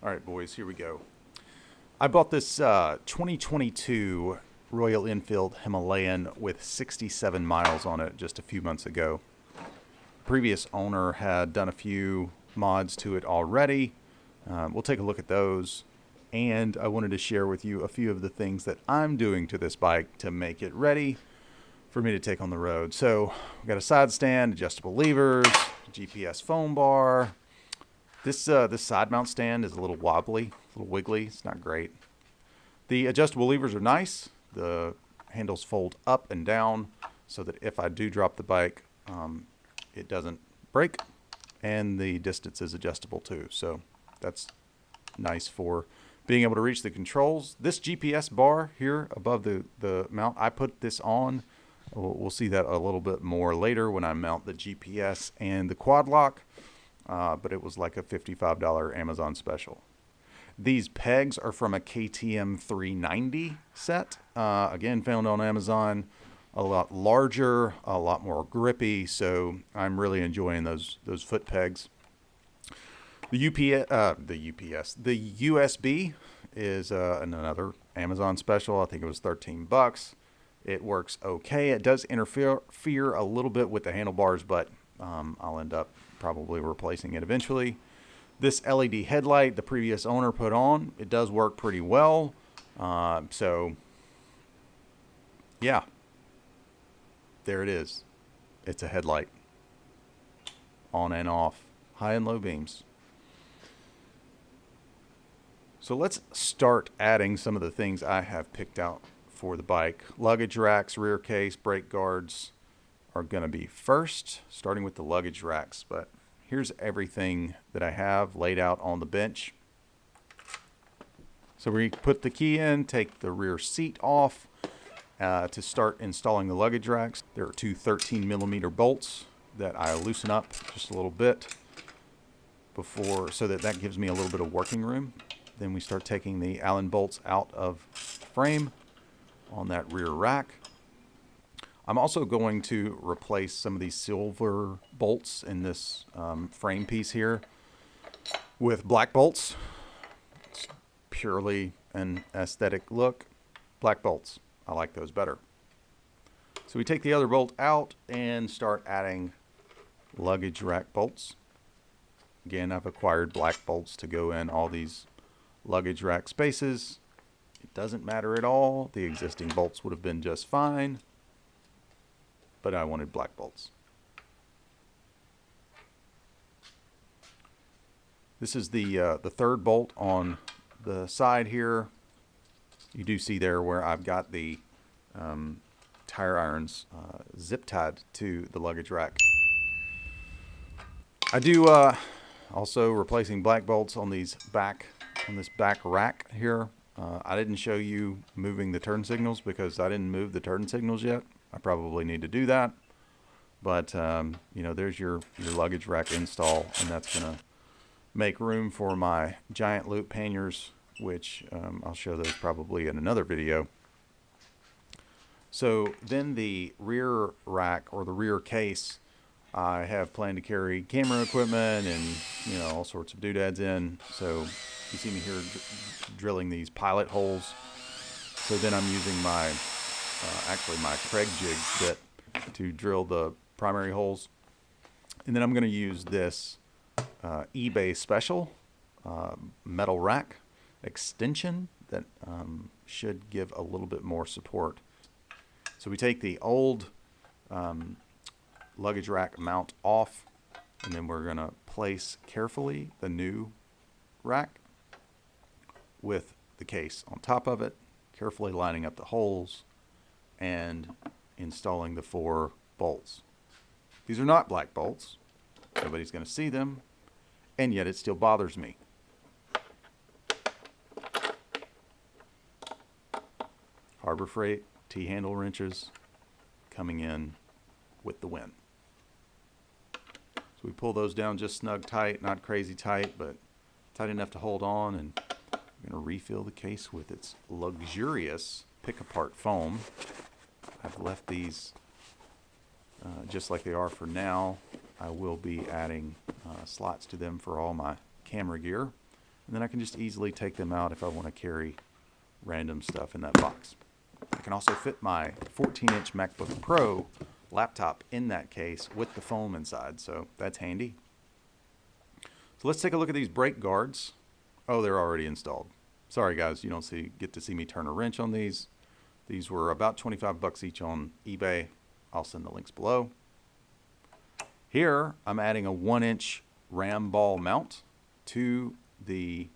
All right, boys, here we go. I bought this 2022 Royal Enfield Himalayan with 67 miles on it just a few months ago. Previous owner had done a few mods to it already. We'll take a look at those. And I wanted to share with you a few of the things that I'm doing to this bike to make it ready for me to take on the road. So we've got a side stand, adjustable levers, GPS foam bar. This side mount stand is a little wobbly, a little wiggly. It's not great. The adjustable levers are nice. The handles fold up and down so that if I do drop the bike, it doesn't break. And the distance is adjustable too. So that's nice for being able to reach the controls. This GPS bar here above the mount, I put this on. We'll see that a little bit more later when I mount the GPS and the quad lock. But it was like a $55 Amazon special. These pegs are from a KTM 390 set. Again, found on Amazon. A lot larger, a lot more grippy. So I'm really enjoying those foot pegs. The USB is another Amazon special. I think it was $13. It works okay. It does interfere a little bit with the handlebars, but I'll end up probably replacing it eventually. This LED headlight the previous owner put on, it does work pretty well. So yeah, there it is. It's a headlight, on and off, high and low beams. So let's start adding some of the things I have picked out for the bike. Luggage racks, rear case, brake guards are going to be first, starting with the luggage racks. But here's everything that I have laid out on the bench. So we put the key in, take the rear seat off to start installing the luggage racks. There are two 13mm bolts that I loosen up just a little bit before, so that gives me a little bit of working room. Then we start taking the Allen bolts out of the frame on that rear rack. I'm also going to replace some of these silver bolts in this frame piece here with black bolts. It's purely an aesthetic look. Black bolts, I like those better. So we take the other bolt out and start adding luggage rack bolts. Again, I've acquired black bolts to go in all these luggage rack spaces. It doesn't matter at all. The existing bolts would have been just fine, but I wanted black bolts. This is the third bolt on the side here. You do see there where I've got the tire irons zip tied to the luggage rack. I do also replacing black bolts on this back rack here. I didn't show you moving the turn signals because I didn't move the turn signals yet. I probably need to do that. But, there's your luggage rack install, and that's going to make room for my giant loop panniers, which I'll show those probably in another video. So then the rear rack, or the rear case, I have planned to carry camera equipment and, all sorts of doodads in. So you see me here drilling these pilot holes. So then I'm using my Craig jig bit to drill the primary holes. And then I'm going to use this eBay special metal rack extension that should give a little bit more support. So we take the old luggage rack mount off, and then we're going to place carefully the new rack with the case on top of it, carefully lining up the holes and installing the 4 bolts. These are not black bolts. Nobody's going to see them, and yet it still bothers me. Harbor Freight T-handle wrenches coming in with the wind. So we pull those down just snug tight, not crazy tight, but tight enough to hold on, and I'm going to refill the case with its luxurious pick-apart foam. I've left these just like they are for now. I will be adding slots to them for all my camera gear. And then I can just easily take them out if I want to carry random stuff in that box. I can also fit my 14-inch MacBook Pro laptop in that case with the foam inside, so that's handy. So let's take a look at these brake guards. Oh, they're already installed. Sorry guys, you don't get to see me turn a wrench on these. These were about 25 bucks each on eBay. I'll send the links below. Here, I'm adding a 1-inch ram ball mount to the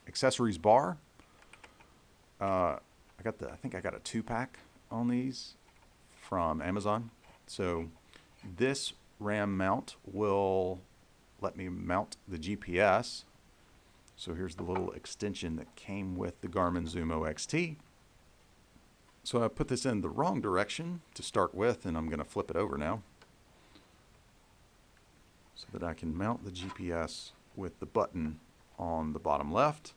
accessories bar. I think I got a 2-pack on these from Amazon. So this ram mount will let me mount the GPS. So here's the little extension that came with the Garmin Zumo XT. So I put this in the wrong direction to start with, and I'm going to flip it over now so that I can mount the GPS with the button on the bottom left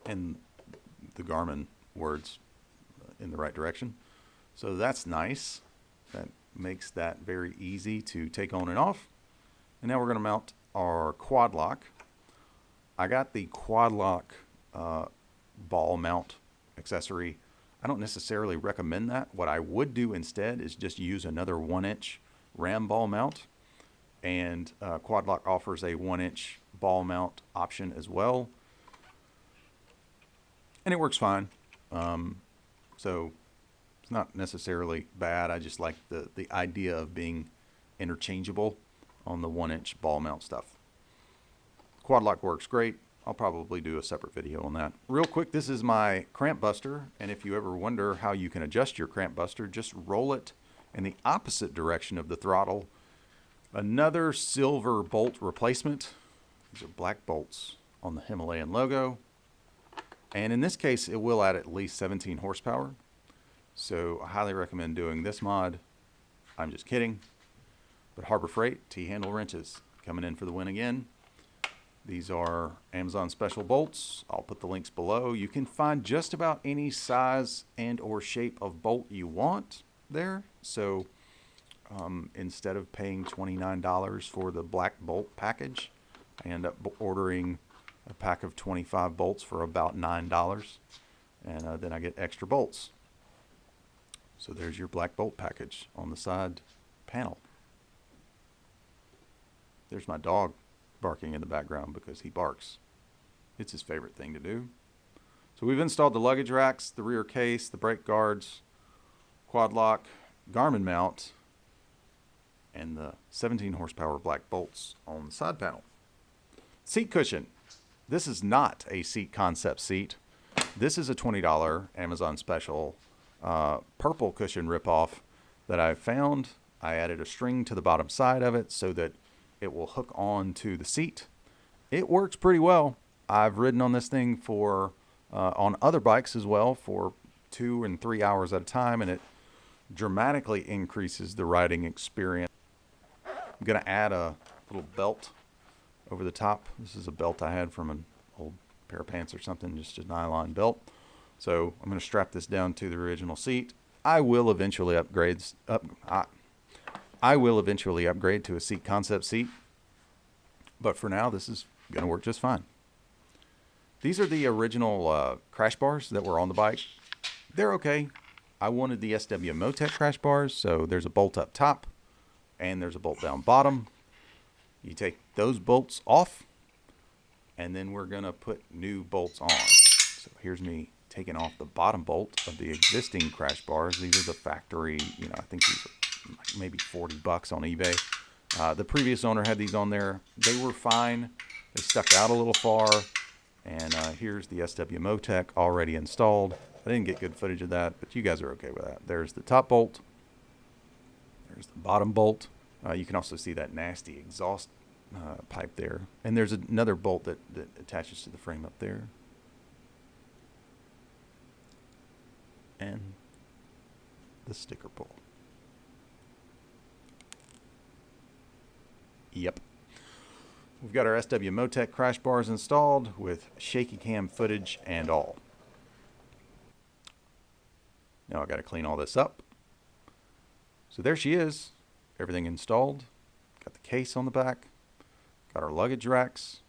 and the Garmin words in the right direction. So that's nice. That makes that very easy to take on and off. And now we're going to mount our quad lock. I got the quad lock ball mount accessory. I don't necessarily recommend that. What I would do instead is just use another 1-inch ram ball mount. And quad lock offers a 1-inch ball mount option as well. And it works fine. So it's not necessarily bad. I just like the idea of being interchangeable on the 1-inch ball mount stuff. Quad lock works great. I'll probably do a separate video on that. Real quick, this is my cramp buster. And if you ever wonder how you can adjust your cramp buster, just roll it in the opposite direction of the throttle. Another silver bolt replacement. These are black bolts on the Himalayan logo. And in this case, it will add at least 17 horsepower. So I highly recommend doing this mod. I'm just kidding. But Harbor Freight T-handle wrenches coming in for the win again. These are Amazon special bolts. I'll put the links below. You can find just about any size and or shape of bolt you want there. So instead of paying $29 for the black bolt package, I end up ordering a pack of 25 bolts for about $9. And then I get extra bolts. So there's your black bolt package on the side panel. There's my dog barking in the background because he barks. It's his favorite thing to do. So we've installed the luggage racks, the rear case, the brake guards, quad lock, Garmin mount, and the 17 horsepower black bolts on the side panel. Seat cushion. This is not a seat concept seat. This is a $20 Amazon special purple cushion ripoff that I found. I added a string to the bottom side of it so that it will hook on to the seat. It works pretty well. I've ridden on this thing for on other bikes as well for 2 and 3 hours at a time, and it dramatically increases the riding experience. I'm going to add a little belt over the top. This is a belt I had from an old pair of pants or something, just a nylon belt. So I'm going to strap this down to the original seat. I will eventually upgrade to a seat concept seat, but for now this is going to work just fine. These are the original crash bars that were on the bike. They're okay. I wanted the SW Motech crash bars, so there's a bolt up top and there's a bolt down bottom. You take those bolts off, and then we're going to put new bolts on. So here's me taking off the bottom bolt of the existing crash bars. These are the factory, I think these are like maybe 40 bucks on eBay. The previous owner had these on there. They were fine. They stuck out a little far. And here's the SW Motech already installed. I didn't get good footage of that, but you guys are okay with that. There's the top bolt. There's the bottom bolt. You can also see that nasty exhaust pipe there. And there's another bolt that attaches to the frame up there. And the sticker pull. Yep. We've got our SW Motech crash bars installed with shaky cam footage and all. Now I got to clean all this up. So there she is. Everything installed. Got the case on the back. Got our luggage racks.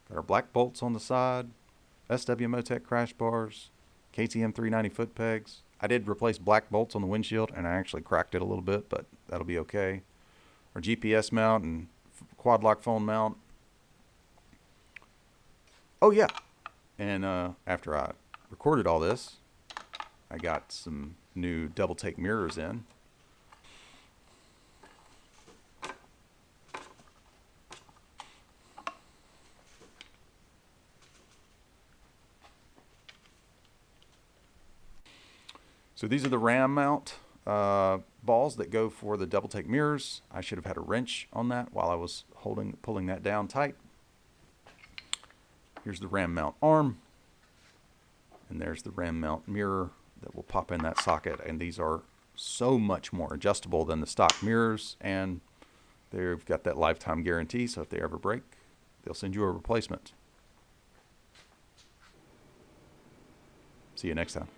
Got our black bolts on the side, SW Motech crash bars, KTM 390 foot pegs. I did replace black bolts on the windshield, and I actually cracked it a little bit, but that'll be okay. Our GPS mount and quad lock phone mount. Oh yeah, and after I recorded all this, I got some new Doubletake mirrors in. So these are the ram mount balls that go for the Doubletake mirrors. I should have had a wrench on that while I was pulling that down tight. Here's the ram mount arm, and there's the ram mount mirror that will pop in that socket. And these are so much more adjustable than the stock mirrors, and they've got that lifetime guarantee, so if they ever break, they'll send you a replacement. See you next time.